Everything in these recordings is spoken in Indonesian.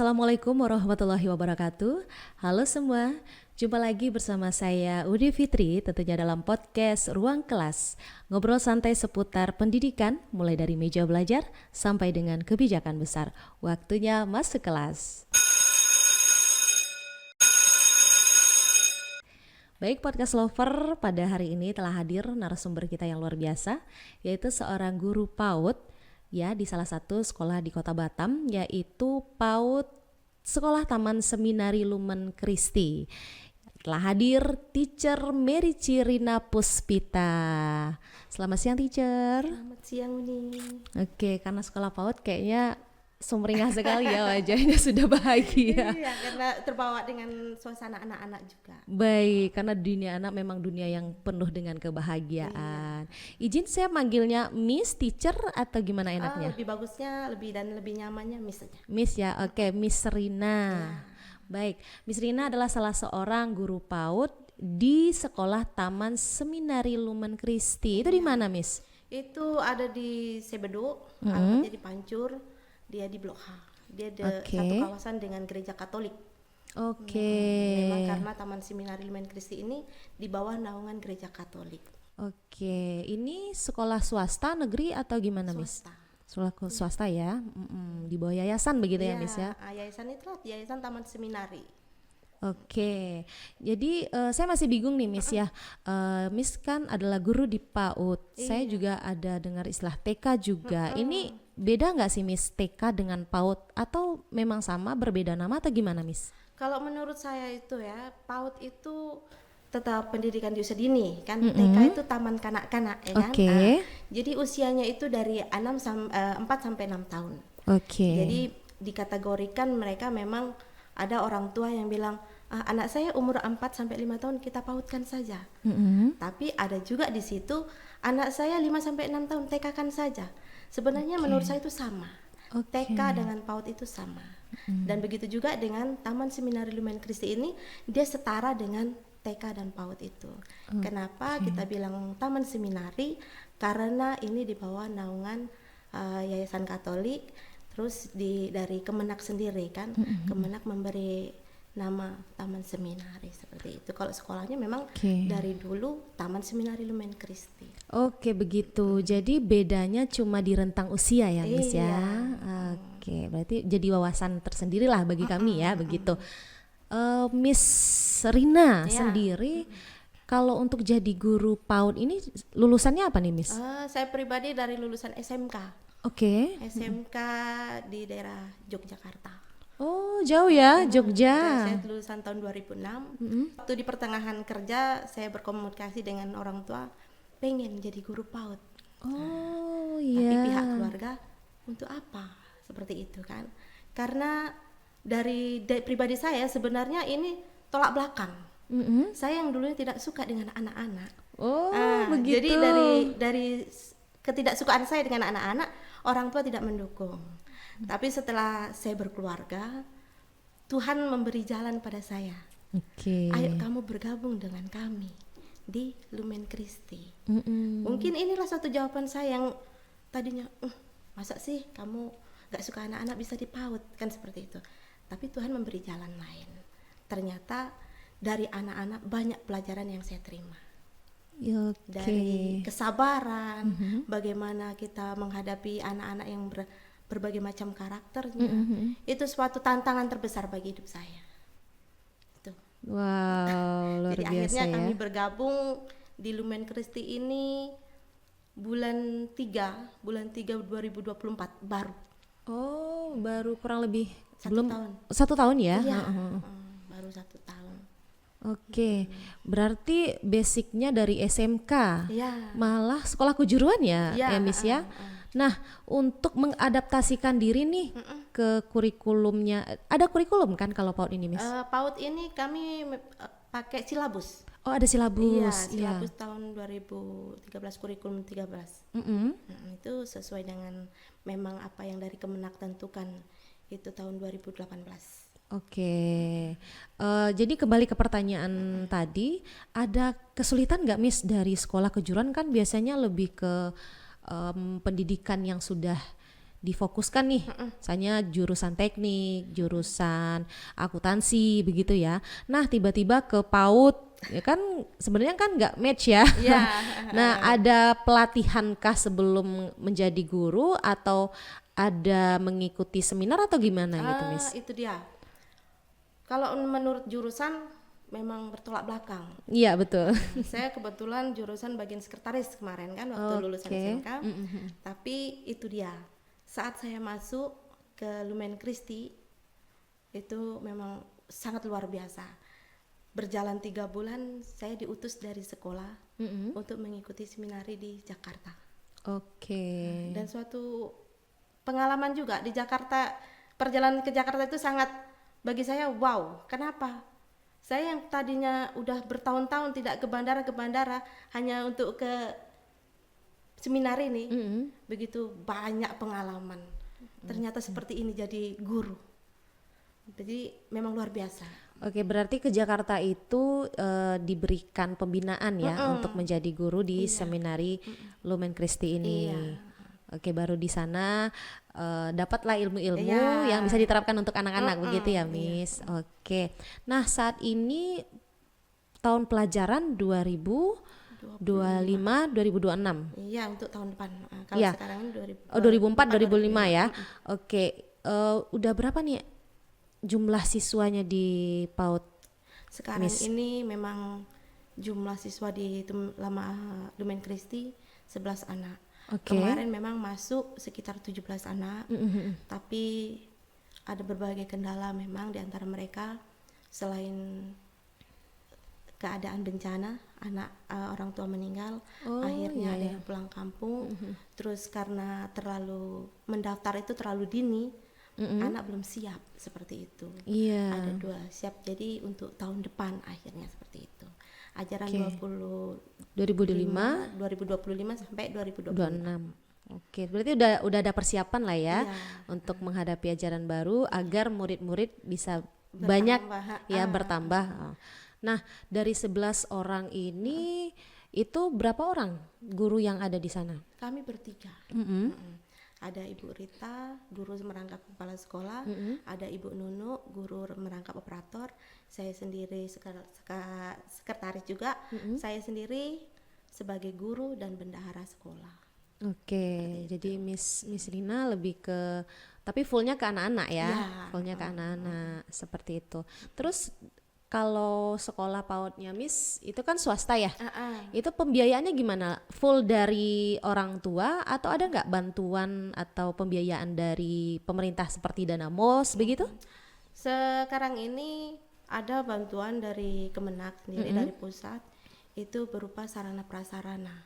Assalamualaikum warahmatullahi wabarakatuh. Halo semua, jumpa lagi bersama saya Udi Fitri, tentunya dalam podcast Ruang Kelas. Ngobrol santai seputar pendidikan, mulai dari meja belajar sampai dengan kebijakan besar. Waktunya masuk kelas. Baik podcast lover, pada hari ini telah hadir narasumber kita yang luar biasa, yaitu seorang guru PAUD ya di salah satu sekolah di Kota Batam, yaitu PAUD Sekolah Taman Seminari Lumen Christi. Telah hadir Teacher Mary Cirina Puspita. Selamat siang teacher. Selamat siang Uni. Oke, karena sekolah PAUD kayaknya sumringah sekali ya wajahnya, sudah bahagia. Iya, karena terbawa dengan suasana anak-anak juga. Baik, karena dunia anak memang dunia yang penuh dengan kebahagiaan. Izin saya manggilnya Miss, Teacher atau gimana enaknya? Lebih bagusnya, lebih nyamannya Miss aja. Miss ya, oke, Miss Rina. Baik, Miss Rina adalah salah seorang guru PAUD di Sekolah Taman Seminari Lumen Christi. Itu di mana, Miss? Itu ada di Sebedo, alamatnya di Pancur, dia di Blok H. Dia ada satu kawasan dengan gereja Katolik. Memang karena Taman Seminari Lumen Christi ini di bawah naungan gereja Katolik. Oke, ini sekolah swasta, negeri atau gimana, Miss? Sekolah swasta ya, di bawah yayasan begitu ya, Miss ya? Yayasan itu Yayasan Taman Seminari. Oke, jadi saya masih bingung nih Miss ya. Miss kan adalah guru di PAUD. Saya juga ada dengar istilah TK juga. Ini beda nggak sih Miss TK dengan PAUD atau memang sama berbeda nama atau gimana Miss? Kalau menurut saya itu ya, PAUD itu tetap pendidikan di usia dini kan. TK itu taman kanak-kanak ya kan. Jadi usianya itu dari 4 sampai 6 tahun. Jadi dikategorikan mereka memang ada orang tua yang bilang anak saya umur 4 sampai 5 tahun kita pautkan saja. Tapi ada juga di situ anak saya 5 sampai 6 tahun TK-kan saja. Sebenarnya menurut saya itu sama. TK dengan PAUD itu sama. Dan begitu juga dengan Taman Seminari Lumen Christi ini, dia setara dengan TK dan PAUD itu. Kenapa kita bilang Taman Seminari? Karena ini di bawah naungan Yayasan Katolik. Terus dari Kemenak sendiri kan, Kemenak memberi nama Taman Seminari seperti itu. Kalau sekolahnya memang dari dulu Taman Seminari Lumen Christi. Oke, begitu. Jadi bedanya cuma di rentang usia ya, Miss ya. Oke, berarti jadi wawasan tersendiri lah bagi kami ya, begitu. Miss Rina sendiri, kalau untuk jadi guru PAUD ini lulusannya apa nih, Miss? Saya pribadi dari lulusan SMK. SMK di daerah Yogyakarta. Oh, jauh ya, Jogja. Saya lulusan tahun 2006. Waktu di pertengahan kerja saya berkomunikasi dengan orang tua pengen jadi guru PAUD. Tapi pihak keluarga untuk apa? Seperti itu kan. Karena dari pribadi saya sebenarnya ini tolak belakang. Saya yang dulunya tidak suka dengan anak-anak. Begitu. Jadi dari ketidaksukaan saya dengan anak-anak, orang tua tidak mendukung. Tapi setelah saya berkeluarga, Tuhan memberi jalan pada saya. Ayo kamu bergabung dengan kami di Lumen Christi. Mungkin inilah suatu jawaban saya yang tadinya masa sih kamu gak suka anak-anak bisa di PAUD, kan seperti itu. Tapi Tuhan memberi jalan lain. Ternyata dari anak-anak banyak pelajaran yang saya terima. Dari kesabaran, bagaimana kita menghadapi anak-anak yang berbagai macam karakternya, itu suatu tantangan terbesar bagi hidup saya. Itu. Wow, luar Jadi biasa akhirnya ya. kami bergabung di Lumen Christi ini bulan 3 2024 baru. Baru kurang lebih tahun. 1 tahun ya? Iya, baru 1 tahun. Berarti basicnya dari SMK, malah sekolah kejuruan ya, Miss ya. Nah, untuk mengadaptasikan diri nih ke kurikulumnya, ada kurikulum kan kalau PAUD ini, Miss? PAUD ini kami pakai silabus. Ada silabus. Iya, silabus tahun 2013, kurikulum 13. Itu sesuai dengan memang apa yang dari Kemenak tentukan, itu tahun 2018. Jadi kembali ke pertanyaan tadi, ada kesulitan nggak Miss dari sekolah kejuruan? Kan biasanya lebih ke pendidikan yang sudah difokuskan nih, misalnya jurusan teknik, jurusan akuntansi begitu ya. Nah tiba-tiba ke PAUD, ya kan sebenarnya kan nggak match ya. Iya. Nah ada pelatihankah sebelum menjadi guru atau ada mengikuti seminar atau gimana gitu Miss? Itu dia. Kalau menurut jurusan memang bertolak belakang. Iya betul. Saya kebetulan jurusan bagian sekretaris kemarin kan waktu lulusan SMK. Tapi itu dia. Saat saya masuk ke Lumen Christi itu memang sangat luar biasa. Berjalan 3 bulan saya diutus dari sekolah untuk mengikuti seminari di Jakarta. Oke. Dan suatu pengalaman juga di Jakarta, perjalanan ke Jakarta itu sangat bagi saya wow. Kenapa? Saya yang tadinya udah bertahun-tahun tidak ke bandara hanya untuk ke seminar ini, begitu banyak pengalaman. Ternyata seperti ini jadi guru. Jadi memang luar biasa. Oke, berarti ke Jakarta itu diberikan pembinaan ya untuk menjadi guru di seminari Lumen Christi ini. Oke, baru di sana dapatlah ilmu-ilmu yang bisa diterapkan untuk anak-anak begitu ya, Miss. Oke. Nah, saat ini tahun pelajaran 2025-2026. Iya, untuk tahun depan. Kalau ya. Sekarang ini 2004-2005 ya. Oke, udah berapa nih jumlah siswanya di PAUD? Sekarang ini memang jumlah siswa di Lumen Christi 11 anak. Kemarin memang masuk sekitar 17 anak, tapi ada berbagai kendala memang di antara mereka. Selain keadaan bencana, orang tua meninggal, akhirnya ada yang pulang kampung. Terus karena mendaftar itu terlalu dini, anak belum siap seperti itu. Ada 2 siap, jadi untuk tahun depan akhirnya seperti itu. Ajaran 2025 sampai 2026. Oke, berarti udah ada persiapan lah ya untuk menghadapi ajaran baru agar murid-murid bisa bertambah. Nah, dari 11 orang ini itu berapa orang guru yang ada di sana? Kami bertiga. Ada Ibu Rita, guru merangkap kepala sekolah, ada Ibu Nunu, guru merangkap operator, saya sendiri sekretaris juga, saya sendiri sebagai guru dan bendahara sekolah. Oke, jadi Miss Rina lebih ke, tapi fullnya ke anak-anak ya, fullnya ke anak-anak seperti itu. Terus kalau sekolah PAUD-nya Miss itu kan swasta ya, itu pembiayaannya gimana? Full dari orang tua atau ada nggak bantuan atau pembiayaan dari pemerintah seperti dana MOS begitu? Sekarang ini ada bantuan dari Kemenak sendiri, dari pusat, itu berupa sarana prasarana,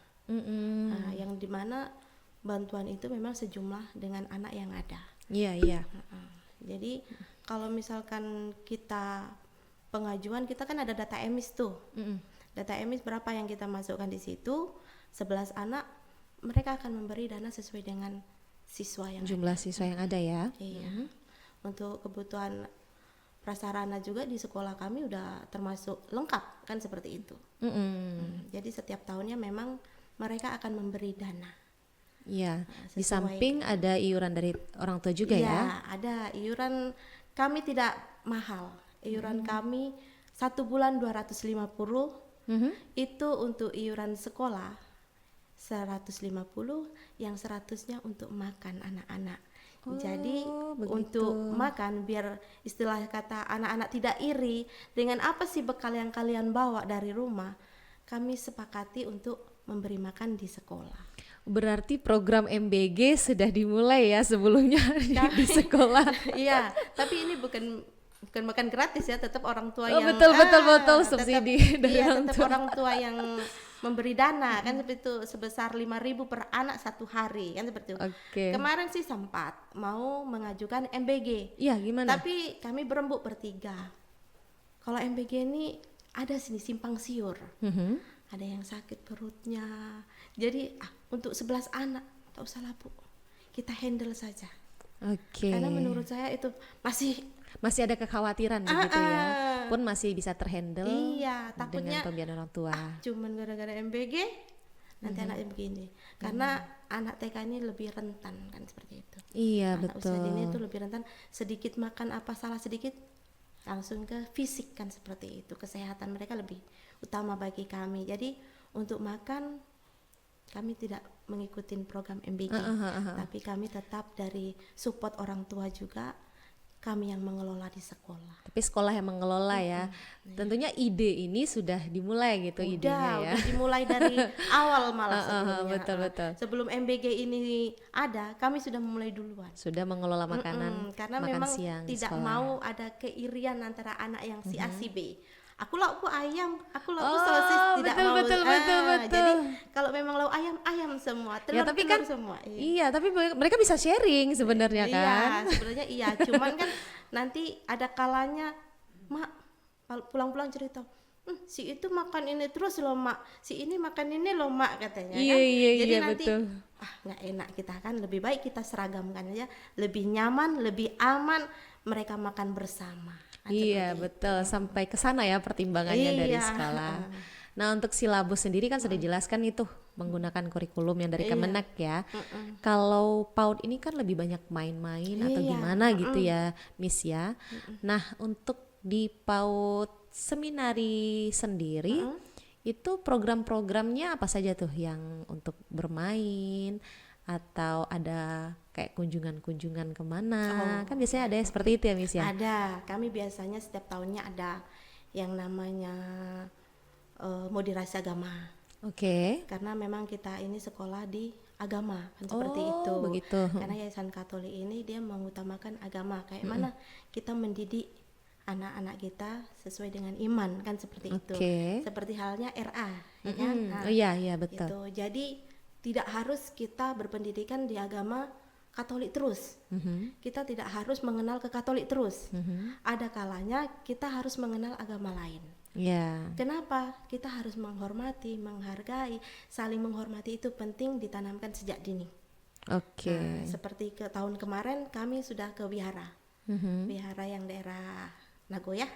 yang dimana bantuan itu memang sejumlah dengan anak yang ada. Iya. Jadi kalau misalkan kita pengajuan, kita kan ada data emis tuh. Data emis berapa yang kita masukkan di situ, 11 anak, mereka akan memberi dana sesuai dengan siswa yang jumlah siswa yang ada ya. Iya. Untuk kebutuhan prasarana juga di sekolah kami udah termasuk lengkap kan seperti itu. Jadi setiap tahunnya memang mereka akan memberi dana. Iya. Di samping ada iuran dari orang tua juga ya. Iya, ada iuran. Kami tidak mahal. Iuran kami 1 bulan 250, itu untuk iuran sekolah 150, yang 100-nya untuk makan anak-anak. Jadi untuk makan, biar istilah kata anak-anak tidak iri dengan apa sih bekal yang kalian bawa dari rumah, kami sepakati untuk memberi makan di sekolah. Berarti program MBG sudah dimulai ya sebelumnya di sekolah. Iya, tapi ini bukan makan gratis ya, tetap orang tua yang betul subsidi dari orang tua. Orang tua yang memberi dana kan seperti itu, sebesar 5.000 per anak 1 hari kan seperti itu. Kemarin sih sempat mau mengajukan MBG. Iya, gimana? Tapi kami berembuk bertiga. Kalau MBG ini ada sini simpang siur. Ada yang sakit perutnya. Jadi untuk 11 anak tak usah lah Bu. Kita handle saja. Karena menurut saya itu masih ada kekhawatiran begitu ya, pun masih bisa terhandle. Iya, takutnya dengan pembiayaan orang tua. Cuman gara-gara MBG nanti anaknya begini. Karena anak TK ini lebih rentan kan seperti itu. Iya, Anak betul. usia dini itu lebih rentan, sedikit makan apa salah sedikit langsung ke fisik kan seperti itu. Kesehatan mereka lebih utama bagi kami. Jadi untuk makan kami tidak mengikuti program MBG, tapi kami tetap dari support orang tua juga, kami yang mengelola di sekolah. Tapi sekolah yang mengelola ya. Tentunya ide ini sudah dimulai gitu idenya ya. Udah dimulai dari awal malah sebelumnya. Betul. Sebelum MBG ini ada, kami sudah memulai duluan. Sudah mengelola makanan, Karena makan memang siang di tidak sekolah. mau ada keirian antara anak yang si A si B. Aku laukku ayam, aku laukku sosis, tidak mau. Betul. Jadi kalau memang lauk ayam, ayam semua, telur, tapi telur kan semua. Iya, tapi mereka bisa sharing sebenarnya kan. Iya, sebenarnya iya. Cuman kan nanti ada kalanya, Mak, pulang-pulang cerita, si itu makan ini terus loh Mak, si ini makan ini loh Mak, katanya Iya, kan. iya, Jadi iya, nanti betul. nggak enak kita kan, lebih baik kita seragamkan aja, lebih nyaman, lebih aman, mereka makan bersama. Iya, betul. Sampai ke sana ya pertimbangannya dari Iya. sekolah. Nah, untuk silabus sendiri kan sudah dijelaskan itu menggunakan kurikulum yang dari Kemenak ya. Kalau PAUD ini kan lebih banyak main-main atau gimana gitu ya, Miss ya. Nah, untuk di PAUD Seminari sendiri itu program-programnya apa saja tuh yang untuk bermain atau ada kayak kunjungan-kunjungan kemana? Kan biasanya ada yang seperti itu ya, Miss ya. Ada, kami biasanya setiap tahunnya ada yang namanya moderasi agama. Oke. Karena memang kita ini sekolah di agama kan seperti itu. Begitu. Karena Yayasan Katolik ini dia mengutamakan agama. Kayak mana kita mendidik anak-anak kita sesuai dengan iman kan seperti itu. Seperti halnya RA, ya kan? Nah, iya betul. itu. Jadi tidak harus kita berpendidikan di agama Katolik terus. Kita tidak harus mengenal ke Katolik terus. Ada kalanya kita harus mengenal agama lain. Ya. Kenapa? Kita harus menghormati, menghargai, saling menghormati itu penting ditanamkan sejak dini. Oke. Nah, seperti ke tahun kemarin kami sudah ke wihara, wihara yang daerah Nagoya.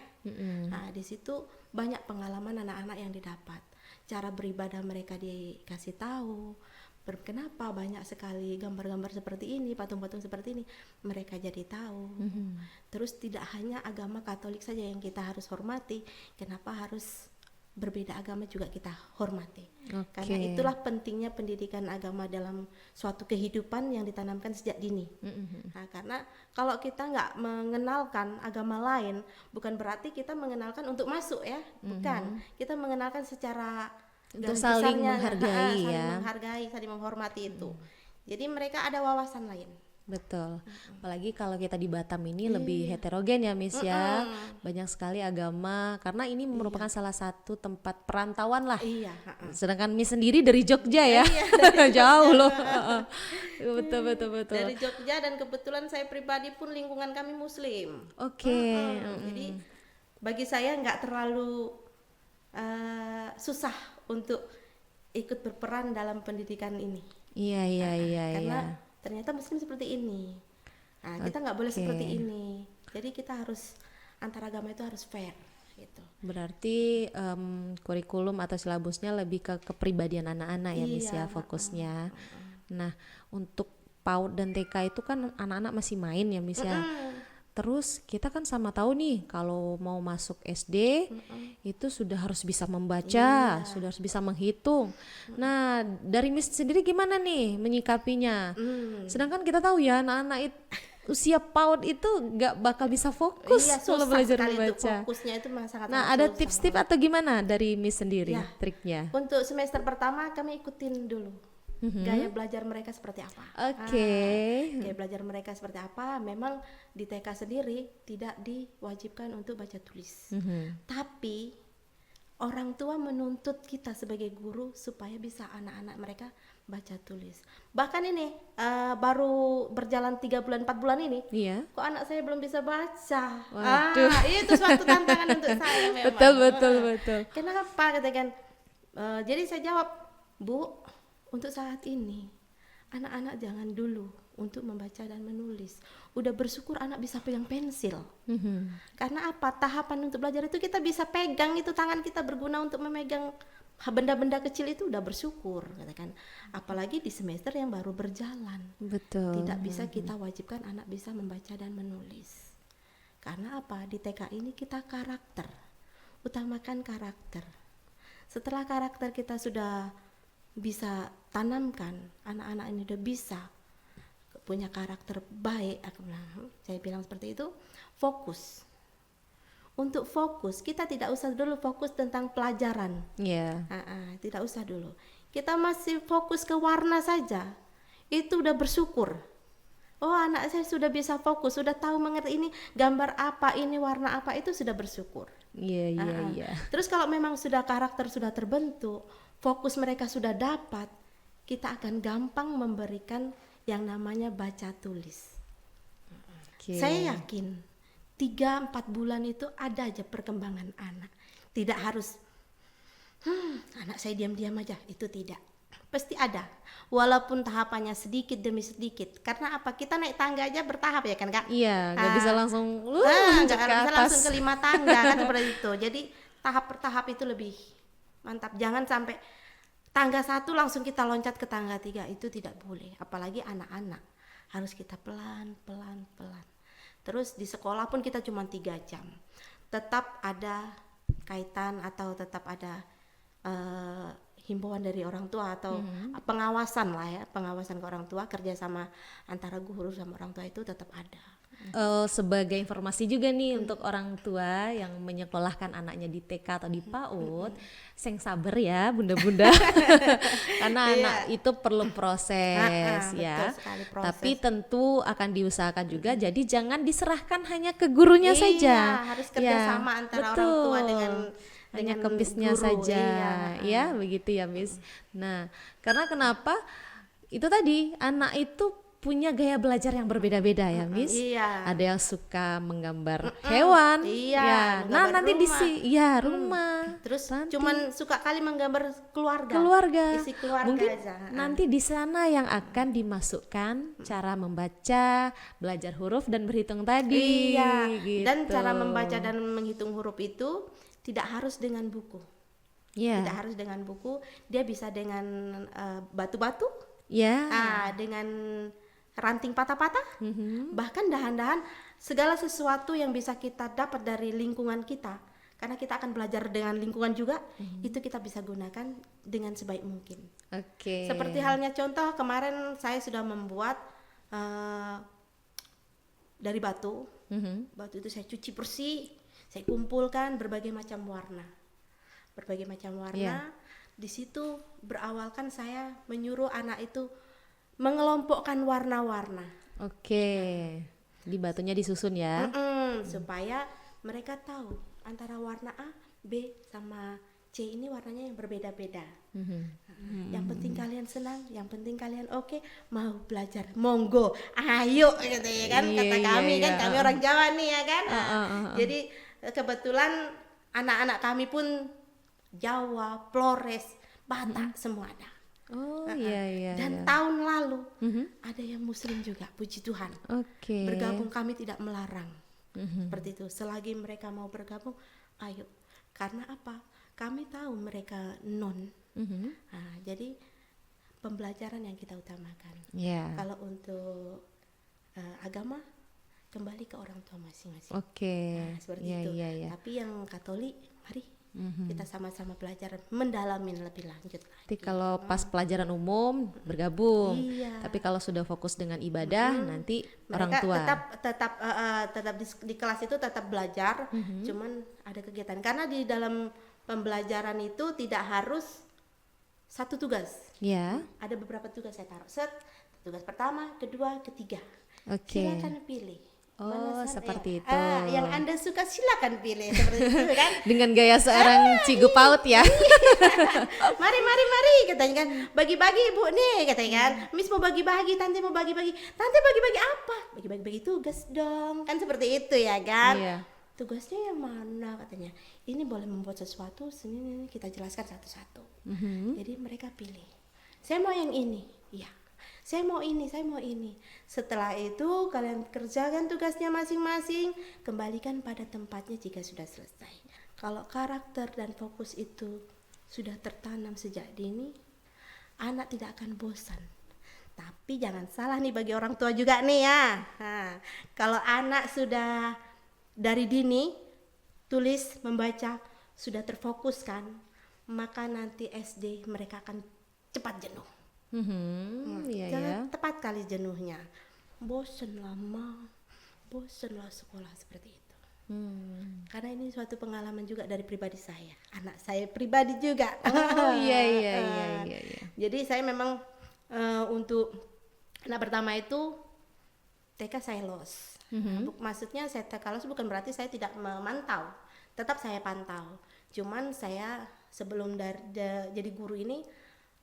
Nah, di situ banyak pengalaman anak-anak yang didapat. Cara beribadah mereka dikasih tahu. Kenapa banyak sekali gambar-gambar seperti ini, patung-patung seperti ini, mereka jadi tahu. Terus tidak hanya agama Katolik saja yang kita harus hormati, kenapa harus berbeda agama juga kita hormati. Karena itulah pentingnya pendidikan agama dalam suatu kehidupan yang ditanamkan sejak dini. Nah, karena kalau kita nggak mengenalkan agama lain, bukan berarti kita mengenalkan untuk masuk ya, bukan. Kita mengenalkan secara untuk saling saling menghargai ya. menghargai, saling menghormati itu. Jadi mereka ada wawasan lain. Betul. Apalagi kalau kita di Batam ini lebih heterogen ya, Miss ya. Banyak sekali agama karena ini merupakan salah satu tempat perantauan lah. Iya. Sedangkan Miss sendiri dari Jogja ya. Jauh loh. betul. Dari Jogja dan kebetulan saya pribadi pun lingkungan kami Muslim. Oke. Jadi bagi saya nggak terlalu susah untuk ikut berperan dalam pendidikan ini. Iya. Karena ternyata Muslim seperti ini. Nah, kita nggak boleh seperti ini. Jadi kita harus antar agama itu harus fair gitu. Berarti kurikulum atau silabusnya lebih ke kepribadian anak-anak ya, Miss ya, fokusnya. Nah, untuk PAUD dan TK itu kan anak-anak masih main ya, Miss ya. Terus kita kan sama tahu nih kalau mau masuk SD itu sudah harus bisa membaca, sudah harus bisa menghitung. Nah, dari Miss sendiri gimana nih menyikapinya? Sedangkan kita tahu ya anak-anak usia PAUD itu nggak bakal bisa fokus kalau belajar membaca. Fokusnya itu memang sangat. Nah, ada tips-tips atau gimana dari Miss sendiri triknya? Untuk semester pertama kami ikutin dulu. Gaya belajar mereka seperti apa? Gaya belajar mereka seperti apa? Memang di TK sendiri tidak diwajibkan untuk baca tulis, tapi orang tua menuntut kita sebagai guru supaya bisa anak-anak mereka baca tulis. Bahkan ini baru berjalan 3 bulan 4 bulan ini, kok anak saya belum bisa baca. Itu suatu tantangan untuk saya memang. Betul. Kenapa katakan? Jadi saya jawab, Bu, untuk saat ini anak-anak jangan dulu untuk membaca dan menulis. Udah bersyukur anak bisa pegang pensil. Karena apa? Tahapan untuk belajar itu kita bisa pegang, itu tangan kita berguna untuk memegang benda-benda kecil itu udah bersyukur, katakan. Apalagi di semester yang baru berjalan. Betul. Tidak bisa kita wajibkan anak bisa membaca dan menulis. Karena apa? Di TK ini kita karakter. Utamakan karakter. Setelah karakter kita sudah bisa tanamkan, anak-anak ini udah bisa punya karakter baik, saya bilang seperti itu, fokus. Untuk fokus, kita tidak usah dulu fokus tentang pelajaran. Tidak usah dulu. Kita masih fokus ke warna saja. Itu udah bersyukur. Oh, anak saya sudah bisa fokus, sudah tahu mengerti ini gambar apa, ini warna apa, itu sudah bersyukur. Iya. Terus kalau memang sudah karakter sudah terbentuk, fokus mereka sudah dapat, kita akan gampang memberikan yang namanya baca tulis. Saya yakin 3-4 bulan itu ada aja perkembangan anak. Tidak harus anak saya diam-diam aja, itu tidak. Pasti ada. Walaupun tahapannya sedikit demi sedikit. Karena apa? Kita naik tangga aja bertahap ya kan, Kak? Iya, nggak bisa langsung nggak bisa langsung ke 5 tangga kan seperti itu. Jadi tahap per tahap itu lebih mantap. Jangan sampai tangga 1 langsung kita loncat ke tangga 3, itu tidak boleh. Apalagi anak-anak. Harus kita pelan. Terus di sekolah pun kita cuma 3 jam. Tetap ada kaitan atau tetap ada himbauan dari orang tua atau pengawasan lah ya, pengawasan ke orang tua, kerjasama antara guru sama orang tua itu tetap ada. Sebagai informasi juga nih untuk orang tua yang menyekolahkan anaknya di TK atau di PAUD, seng sabar ya bunda-bunda, karena anak itu perlu proses ya. Proses. Tapi tentu akan diusahakan juga, jadi jangan diserahkan hanya ke gurunya saja. Harus kerjasama antara orang tua dengan kemisnya guru, saja, ya begitu ya Miss. Nah, karena kenapa? Itu tadi anak itu punya gaya belajar yang berbeda-beda ya Miss. Ada yang suka menggambar hewan, menggambar nanti rumah. rumah. Terus nanti cuman suka kali menggambar keluarga. Isi keluarga mungkin aja. Nanti di sana yang akan dimasukkan cara membaca, belajar huruf dan berhitung tadi. Gitu. Dan cara membaca dan menghitung huruf itu tidak harus dengan buku. Tidak harus dengan buku, dia bisa dengan batu-batu. Dengan ranting patah-patah, bahkan dahan-dahan, segala sesuatu yang bisa kita dapat dari lingkungan kita, karena kita akan belajar dengan lingkungan juga, itu kita bisa gunakan dengan sebaik mungkin. Seperti halnya contoh kemarin saya sudah membuat dari batu. Batu itu saya cuci bersih, saya kumpulkan berbagai macam warna. Di situ berawalkan saya menyuruh anak itu mengelompokkan warna-warna. Di batunya disusun ya. Supaya mereka tahu antara warna A, B sama C ini warnanya yang berbeda-beda. Yang penting kalian senang, yang penting kalian oke, mau belajar, monggo, ayo gitu ya kan, kata kami kan, kami orang Jawa nih ya kan. Jadi kebetulan anak-anak kami pun Jawa, Flores, Batak semua ada. Dan tahun lalu ada yang Muslim juga, puji Tuhan. Bergabung kami tidak melarang. Seperti itu. Selagi mereka mau bergabung, ayo. Karena apa? Kami tahu mereka non. Jadi pembelajaran yang kita utamakan. Kalau untuk agama kembali ke orang tua masing-masing. Seperti itu. Tapi yang Katolik, mari kita sama-sama belajar mendalamin lebih lanjut lagi. Jadi kalau pas pelajaran umum bergabung, tapi kalau sudah fokus dengan ibadah nanti mereka orang tua tetap di kelas itu tetap belajar, cuman ada kegiatan karena di dalam pembelajaran itu tidak harus satu tugas. Ada beberapa tugas saya taruh. Tugas pertama, kedua, ketiga. Silakan pilih. Seperti itu. Yang Anda suka silakan pilih seperti itu kan. Dengan gaya seorang cigu PAUD ya. Mari katanya kan. Bagi-bagi Ibu nih katanya kan. Miss mau bagi-bagi, Tante mau bagi-bagi. Tante bagi-bagi apa? Bagi-bagi tugas dong. Kan seperti itu ya kan. Tugasnya yang mana katanya. Ini boleh membuat sesuatu, sini kita jelaskan satu-satu. Jadi mereka pilih. Saya mau yang ini. Iya. Saya mau ini. Setelah itu kalian kerjakan tugasnya masing-masing, kembalikan pada tempatnya jika sudah selesai. Kalau karakter dan fokus itu sudah tertanam sejak dini, anak tidak akan bosan. Tapi jangan salah nih bagi orang tua juga nih ya. Nah, kalau anak sudah dari dini tulis, membaca, sudah terfokuskan, maka nanti SD mereka akan cepat jenuh. Jangan tepat kali jenuhnya. Bosen lama, bosenlah sekolah seperti itu. Karena ini suatu pengalaman juga dari pribadi saya, anak saya pribadi juga. Oh iya. Jadi saya memang untuk anak pertama itu TK saya los. Maksudnya saya TK los bukan berarti saya tidak memantau, tetap saya pantau. Cuman saya sebelum jadi guru ini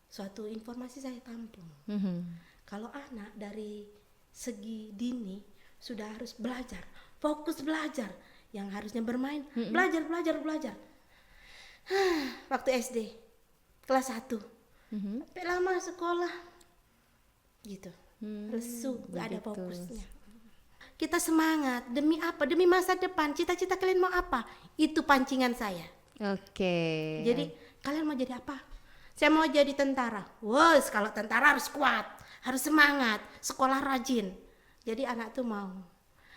suatu informasi saya tampung. Kalau anak dari segi dini sudah harus belajar, fokus belajar, yang harusnya bermain, belajar. Waktu SD kelas 1 sampai lama sekolah gitu, lesu, gak ada fokusnya. Kita semangat, demi apa? Demi masa depan, cita-cita kalian mau apa? Itu pancingan saya. Oke. Jadi kalian mau jadi apa? Saya mau jadi tentara. Wes, kalau tentara harus kuat, harus semangat, sekolah rajin. Jadi anak tuh mau.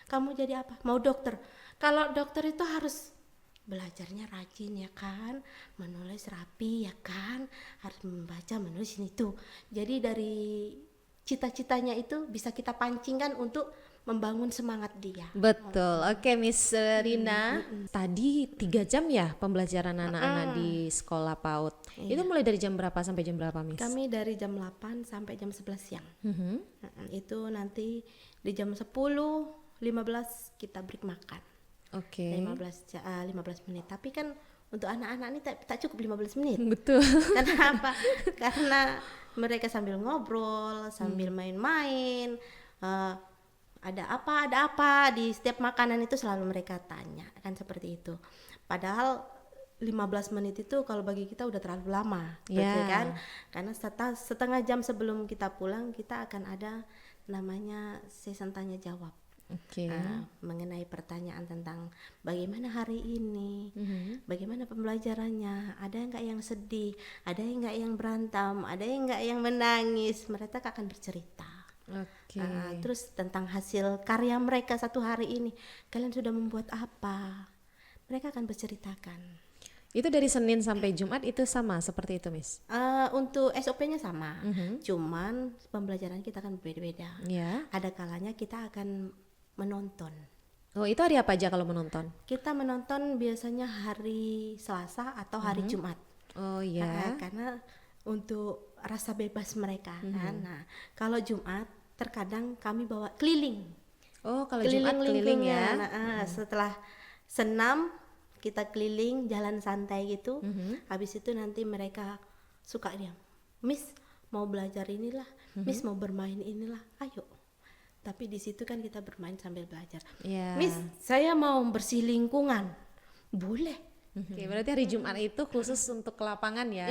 Kamu jadi apa? Mau dokter. Kalau dokter itu harus belajarnya rajin ya kan, menulis rapi ya kan, harus membaca, menulis ini tuh. Jadi dari cita-citanya itu bisa kita pancingkan untuk membangun semangat dia. Betul. Oke, Miss Rina. Tadi 3 jam ya pembelajaran anak-anak di sekolah PAUD. Itu mulai dari jam berapa sampai jam berapa, Miss? Kami dari jam 8 sampai jam 11 siang. Itu nanti di jam 10, 15 kita break makan. Oke. 15 menit. Tapi kan untuk anak-anak ini tak cukup 15 menit. Betul. Karena apa? Karena mereka sambil ngobrol, sambil main-main, ada apa di setiap makanan itu selalu mereka tanya, kan seperti itu. Padahal 15 menit itu kalau bagi kita udah terlalu lama, betul kan? Karena setengah jam sebelum kita pulang kita akan ada namanya sesi tanya jawab. Mengenai pertanyaan tentang bagaimana hari ini, bagaimana pembelajarannya, ada nggak yang sedih, ada yang nggak yang berantem, ada yang nggak yang menangis, mereka akan bercerita. Terus tentang hasil karya mereka satu hari ini, kalian sudah membuat apa, mereka akan berceritakan. Itu dari Senin sampai Jumat itu sama seperti itu, Miss? Untuk SOP-nya sama, cuman pembelajaran kita akan berbeda-beda. Ada kalanya kita akan menonton. Oh, itu hari apa aja kalau menonton? Kita menonton biasanya hari Selasa atau hari Jumat. Oh iya. Karena untuk rasa bebas mereka kan. Nah, kalau Jumat terkadang kami bawa keliling. Oh, kalau Jumat keliling ya. Setelah senam kita keliling jalan santai gitu. Habis itu nanti mereka suka diam. Miss mau belajar inilah, Miss mau bermain inilah. Ayo. Tapi di situ kan kita bermain sambil belajar. Miss, saya mau bersih lingkungan. Boleh. Oke, berarti hari Jumat itu khusus untuk ke lapangan ya.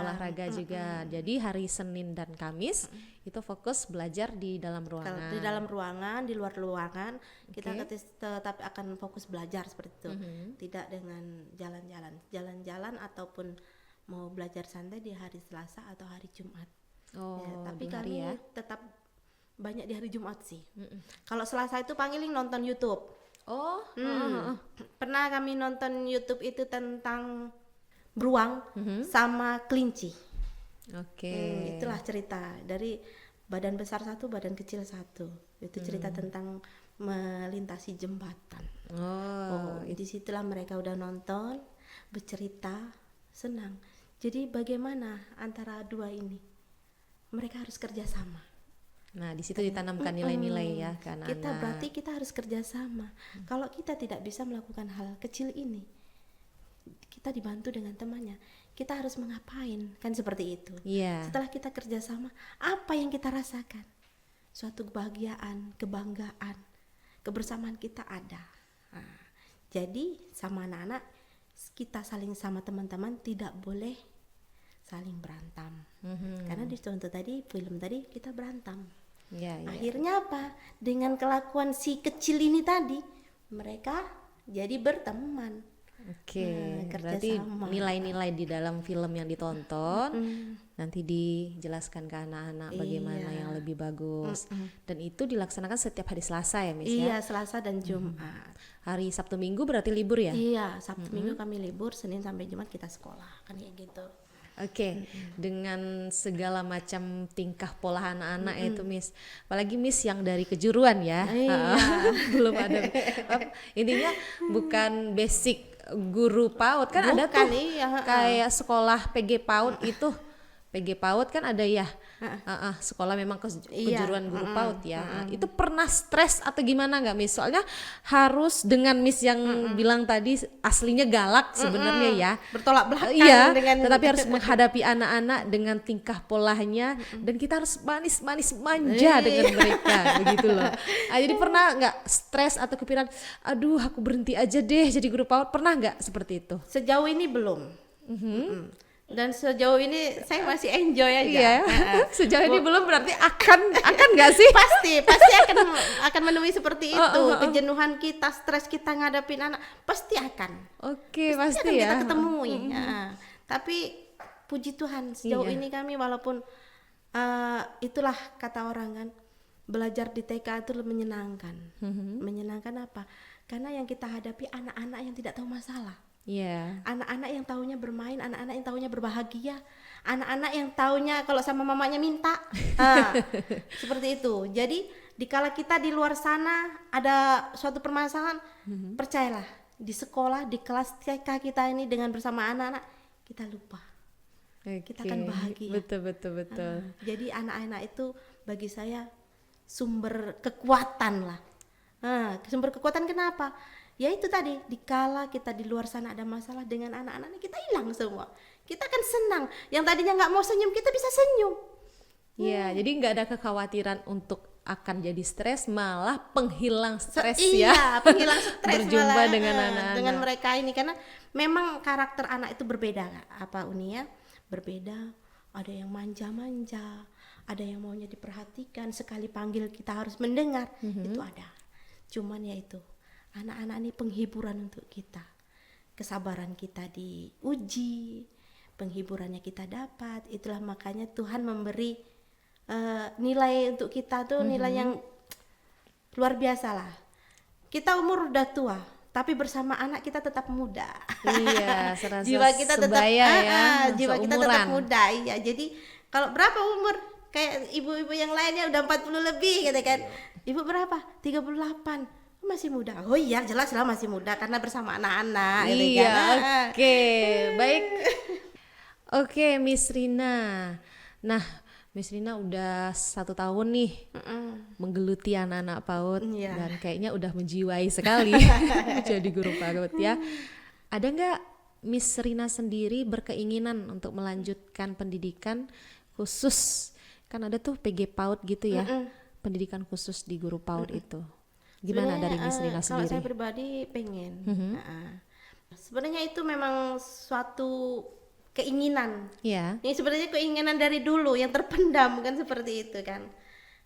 Olahraga juga. Jadi hari Senin dan Kamis itu fokus belajar di dalam ruangan. Di dalam ruangan, di luar ruangan kita tetap akan fokus belajar seperti itu. Tidak dengan jalan-jalan ataupun mau belajar santai di hari Selasa atau hari Jumat. Tapi kami tetap banyak di hari Jumat sih. Kalau Selasa itu panggilin nonton YouTube. Pernah kami nonton YouTube itu tentang beruang sama kelinci. Itulah cerita dari badan besar satu, badan kecil satu. Itu cerita tentang melintasi jembatan. Disitulah mereka udah nonton, bercerita, senang. Jadi bagaimana antara dua ini? Mereka harus kerjasama. Nah, di situ ditanamkan nilai-nilai ya kan kita berarti kita harus kerjasama. Kalau kita tidak bisa melakukan hal kecil ini, kita dibantu dengan temannya, kita harus mengapain, kan seperti itu. Setelah kita kerjasama, apa yang kita rasakan? Suatu kebahagiaan, kebanggaan, kebersamaan kita ada. Jadi sama anak-anak kita saling sama teman-teman tidak boleh saling berantem. Karena di contoh tadi, film tadi kita berantem. Akhirnya apa? Dengan kelakuan si kecil ini tadi, mereka jadi berteman. Oke, kerja berarti sama. nilai-nilai di dalam film yang ditonton nanti dijelaskan ke anak-anak bagaimana Iya. yang lebih bagus. Dan itu dilaksanakan setiap hari Selasa ya, Miss ya? Iya, Selasa dan Jumat. Hari Sabtu Minggu berarti libur ya? Iya, Sabtu Minggu kami libur, Senin sampai Jumat kita sekolah, kan kayak gitu. Oke, dengan segala macam tingkah pola anak-anak itu Miss, apalagi Miss yang dari kejuruan ya, Iya. belum ada. Intinya bukan basic guru PAUD kan ada Bukan, tuh iya, kayak sekolah PG PAUD itu, PG PAUD kan ada ya, sekolah memang kejuruan guru PAUD ya. Itu pernah stres atau gimana nggak Miss? Soalnya harus dengan Miss yang bilang tadi aslinya galak sebenarnya ya. Bertolak belakang Iya, dengan tetapi harus menghadapi anak-anak dengan tingkah polanya dan kita harus manis-manis manja dengan mereka, begitu loh. Jadi pernah nggak stres atau kepikiran, aduh aku berhenti aja deh jadi guru PAUD, pernah nggak seperti itu? Sejauh ini belum. Dan sejauh ini saya masih enjoy aja. Iya. Sejauh ini belum berarti akan nggak sih? Pasti akan menemui seperti itu. Kejenuhan kita, stres kita ngadapin anak pasti akan. Oke, Akan pasti ya. kita ketemui. Tapi puji Tuhan sejauh Iya. ini kami walaupun itulah kata orang kan, belajar di TK itu menyenangkan. Menyenangkan apa? Karena yang kita hadapi anak-anak yang tidak tahu masalah. Iya. Anak-anak yang taunya bermain, anak-anak yang taunya berbahagia, anak-anak yang taunya kalau sama mamanya minta. Seperti itu. Jadi dikala kita di luar sana ada suatu permasalahan, percayalah di sekolah, di kelas TK kita ini dengan bersama anak-anak kita lupa. Kita akan bahagia. Betul. Jadi anak-anak itu bagi saya sumber kekuatan lah. Sumber kekuatan kenapa? Ya itu tadi, dikala kita di luar sana ada masalah dengan anak-anak kita hilang semua. Kita akan senang. Yang tadinya nggak mau senyum, kita bisa senyum. Iya, jadi nggak ada kekhawatiran untuk akan jadi stres, malah penghilang stres Iya, ya. penghilang stres Berjumpa malah, dengan anak-anak. dengan mereka ini karena memang karakter anak itu berbeda, apa Uni ya? Berbeda. Ada yang manja-manja, ada yang maunya diperhatikan, sekali panggil kita harus mendengar. Itu ada. Cuman ya itu, anak-anak ini penghiburan untuk kita. Kesabaran kita diuji, penghiburannya kita dapat. Itulah makanya Tuhan memberi nilai untuk kita tuh nilai yang luar biasa lah. Kita umur udah tua, tapi bersama anak kita tetap muda. Iya, serasa Jiwa kita tetap sebaya ya, jiwa kita seumuran. tetap muda. Iya, jadi kalau berapa umur kayak ibu-ibu yang lainnya udah 40 lebih gitu kan. Ibu berapa? 38. Masih muda. Oh iya, jelas lah masih muda karena bersama anak-anak gitu Iya, kan. oke, baik. Oke, Miss Rina. Nah, Miss Rina udah 1 tahun nih menggeluti anak-anak PAUD Iya. dan kayaknya udah menjiwai sekali jadi guru PAUD ya. Ada nggak Miss Rina sendiri berkeinginan untuk melanjutkan pendidikan khusus? Kan ada tuh PG PAUD gitu ya, pendidikan khusus di guru PAUD itu. Gimana Sebenarnya, dari Miss Rina kalau sendiri? saya pribadi pengen. Sebenarnya itu memang suatu keinginan. Ya. Ini sebenarnya keinginan dari dulu yang terpendam kan seperti itu kan.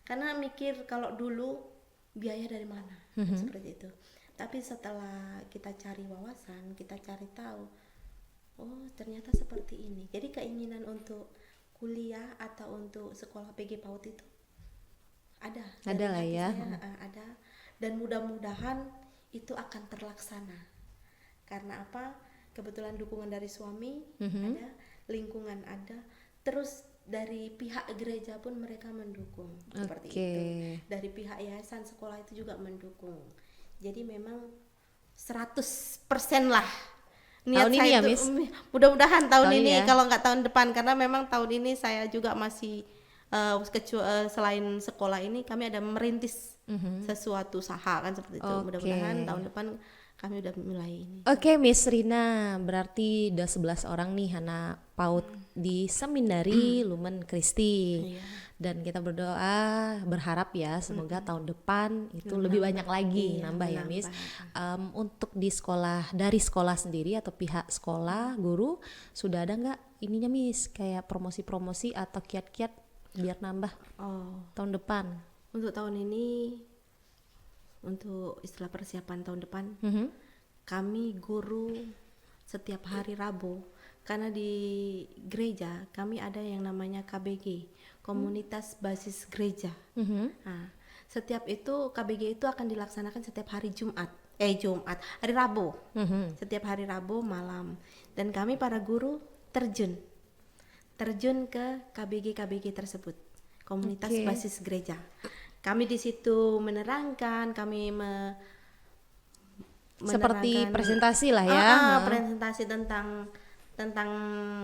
Karena mikir kalau dulu biaya dari mana seperti itu. Tapi setelah kita cari wawasan, kita cari tahu, oh ternyata seperti ini. Jadi keinginan untuk kuliah atau untuk sekolah PG PAUD itu ada. Ada Dari lah hati ya. saya, ada. Dan mudah-mudahan itu akan terlaksana. Karena apa? Kebetulan dukungan dari suami ada, lingkungan ada, terus dari pihak gereja pun mereka mendukung seperti itu. Dari pihak yayasan sekolah itu juga mendukung. Jadi memang 100% lah niat Tahun saya ini ya, itu, Miss? mudah-mudahan tahun Tahun ini ini ya? kalau nggak tahun depan, karena memang tahun ini saya juga masih selain sekolah ini kami ada merintis sesuatu usaha kan seperti itu. Mudah-mudahan tahun depan kami udah mulai ini. Oke, Miss Rina, berarti udah 11 orang nih anak PAUD di Seminari Lumen Kristi. Iya. Dan kita berdoa, berharap ya semoga tahun depan itu lebih banyak lagi nambah ya, Miss. Untuk di sekolah, dari sekolah sendiri atau pihak sekolah, guru, sudah ada nggak ininya, Miss, kayak promosi-promosi atau kiat-kiat biar nambah tahun depan? Untuk tahun ini, untuk istilah persiapan tahun depan, kami guru setiap hari Rabu. Karena di gereja kami ada yang namanya KBG, Komunitas Basis Gereja. Nah, setiap itu KBG itu akan dilaksanakan setiap hari hari Rabu. Setiap hari Rabu malam. Dan kami para guru terjun ke KBG tersebut, Komunitas Basis Gereja. Kami di situ menerangkan, seperti presentasi lah ya. Presentasi tentang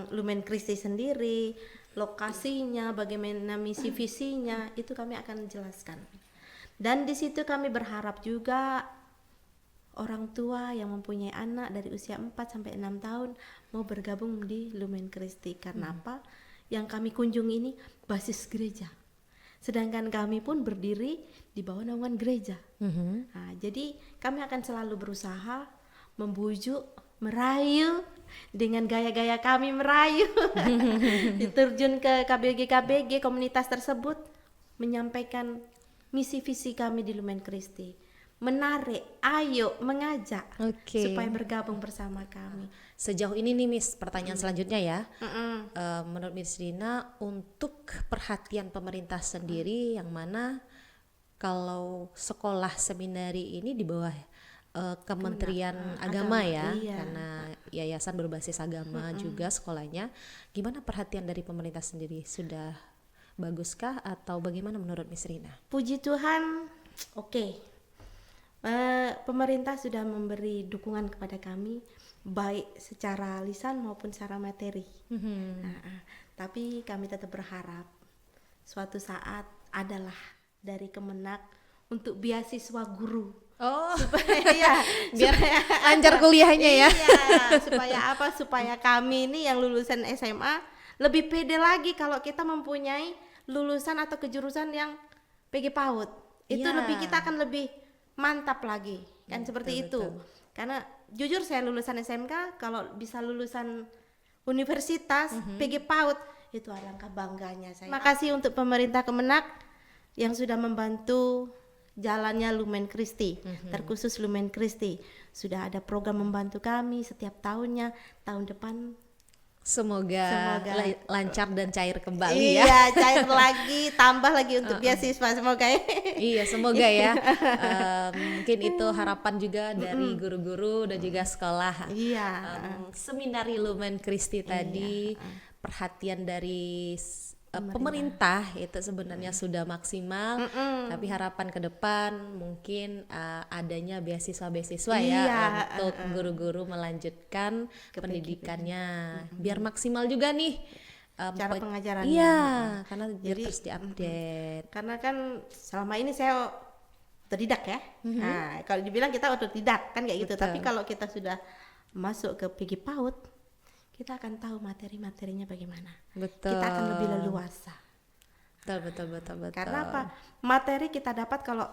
Lumen Christi sendiri, lokasinya, bagaimana misi visinya, itu kami akan jelaskan. Dan di situ kami berharap juga orang tua yang mempunyai anak dari usia 4 sampai 6 tahun mau bergabung di Lumen Christi. Karena apa? Yang kami kunjungi ini basis gereja. Sedangkan kami pun berdiri di bawah naungan gereja. Nah, jadi kami akan selalu berusaha membujuk, merayu dengan gaya-gaya kami merayu. Diterjun ke KBG komunitas tersebut, menyampaikan misi visi kami di Lumen Christi, menarik, ayo, mengajak supaya bergabung bersama kami. Sejauh ini nih Miss, pertanyaan selanjutnya ya. Menurut Miss Rina, untuk perhatian pemerintah sendiri, yang mana kalau sekolah seminari ini di bawah Kementerian Agama ya, karena yayasan berbasis agama juga sekolahnya. Gimana perhatian dari pemerintah sendiri? Sudah baguskah atau bagaimana menurut Miss Rina? Puji Tuhan, oke. Pemerintah sudah memberi dukungan kepada kami, baik secara lisan maupun secara materi. Tapi kami tetap berharap suatu saat adalah dari Kemenak untuk beasiswa guru. Biar lancar kuliahnya ya. Supaya kami ini yang lulusan SMA lebih pede lagi kalau kita mempunyai lulusan atau kejurusan yang PG PAUD. Itu kita akan lebih mantap lagi kan, seperti itu. Karena jujur saya lulusan SMK, kalau bisa lulusan universitas PG PAUD itu alangkah bangganya saya. Terima kasih untuk pemerintah Kemenak yang sudah membantu jalannya Lumen Christi, terkhusus Lumen Christi. Sudah ada program membantu kami setiap tahunnya. Tahun depan semoga lancar dan cair kembali ya. Iya, cair lagi, tambah lagi untuk beasiswa, semoga ya. Iya, semoga ya. Mungkin itu harapan juga dari guru-guru dan juga sekolah. Seminari Lumen Christi tadi. Perhatian dari pemerintah itu sebenarnya sudah maksimal, tapi harapan ke depan mungkin adanya beasiswa ya untuk guru-guru melanjutkan pendidikannya biar maksimal juga nih cara pengajarannya. Iya, karena jadi terus diupdate. Karena kan selama ini saya otodidak ya. Nah, kalau dibilang kita otodidak kan kayak gitu. Tapi kalau kita sudah masuk ke PG PAUD, kita akan tahu materi-materinya bagaimana. Kita akan lebih leluasa. Betul. Karena apa? Materi kita dapat, kalau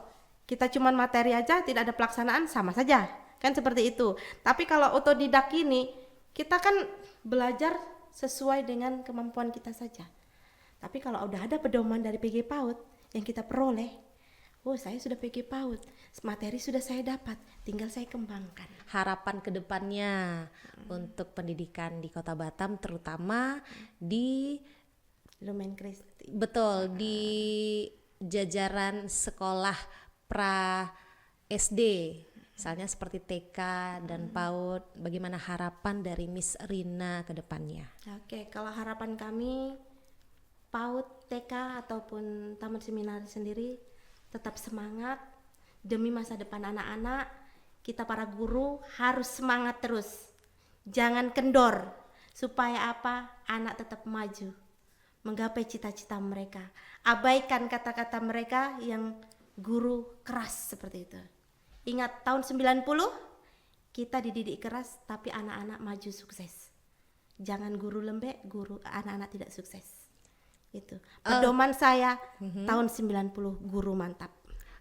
kita cuman materi aja tidak ada pelaksanaan, sama saja. Kan seperti itu. Tapi kalau otodidak ini, kita kan belajar sesuai dengan kemampuan kita saja. Tapi kalau udah ada pedoman dari PG PAUD yang kita peroleh, saya sudah PG PAUD, materi sudah saya dapat, tinggal saya kembangkan. Harapan kedepannya untuk pendidikan di Kota Batam, terutama di Lumen Christi. Betul, di jajaran sekolah pra SD, misalnya seperti TK dan PAUD, bagaimana harapan dari Miss Rina kedepannya? Oke, kalau harapan kami PAUD, TK ataupun Taman Seminari sendiri tetap semangat demi masa depan anak-anak. Kita para guru harus semangat terus, jangan kendor, supaya apa? Anak tetap maju, menggapai cita-cita mereka. Abaikan kata-kata mereka yang guru keras seperti itu. Ingat tahun 90 kita dididik keras, tapi anak-anak maju sukses. Jangan guru lembek, anak-anak tidak sukses. Itu pedoman saya tahun 90, guru mantap.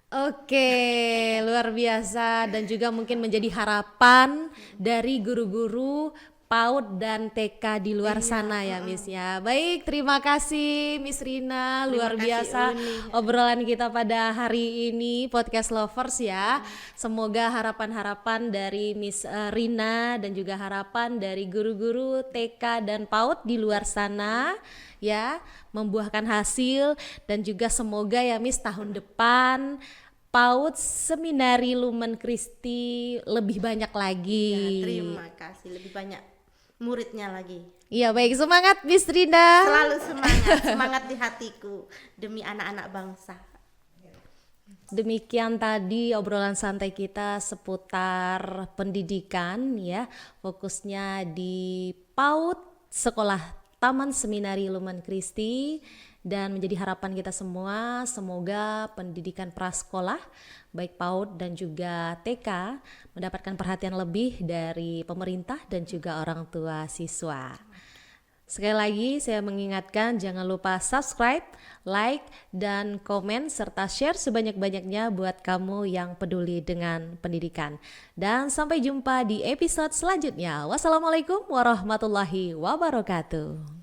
Oke, luar biasa, dan juga mungkin menjadi harapan dari guru-guru PAUD dan TK di luar sana ya Miss ya. Baik, terima kasih Miss Rina, luar biasa obrolan kita pada hari ini Podcast Lovers ya. Semoga harapan-harapan dari Miss Rina dan juga harapan dari guru-guru TK dan PAUD di luar sana ya membuahkan hasil, dan juga semoga ya Miss tahun depan PAUD Seminari Lumen Christi lebih banyak lagi. Ya, terima kasih, lebih banyak muridnya lagi. Iya, baik, semangat Miss Rina. Selalu semangat, semangat di hatiku demi anak-anak bangsa. Demikian tadi obrolan santai kita seputar pendidikan ya, fokusnya di PAUD Sekolah Taman Seminari Lumen Christi. Dan menjadi harapan kita semua, semoga pendidikan prasekolah baik PAUD dan juga TK mendapatkan perhatian lebih dari pemerintah dan juga orang tua siswa. Sekali lagi saya mengingatkan, jangan lupa subscribe, like, dan komen serta share sebanyak-banyaknya buat kamu yang peduli dengan pendidikan. Dan sampai jumpa di episode selanjutnya. Wassalamualaikum warahmatullahi wabarakatuh.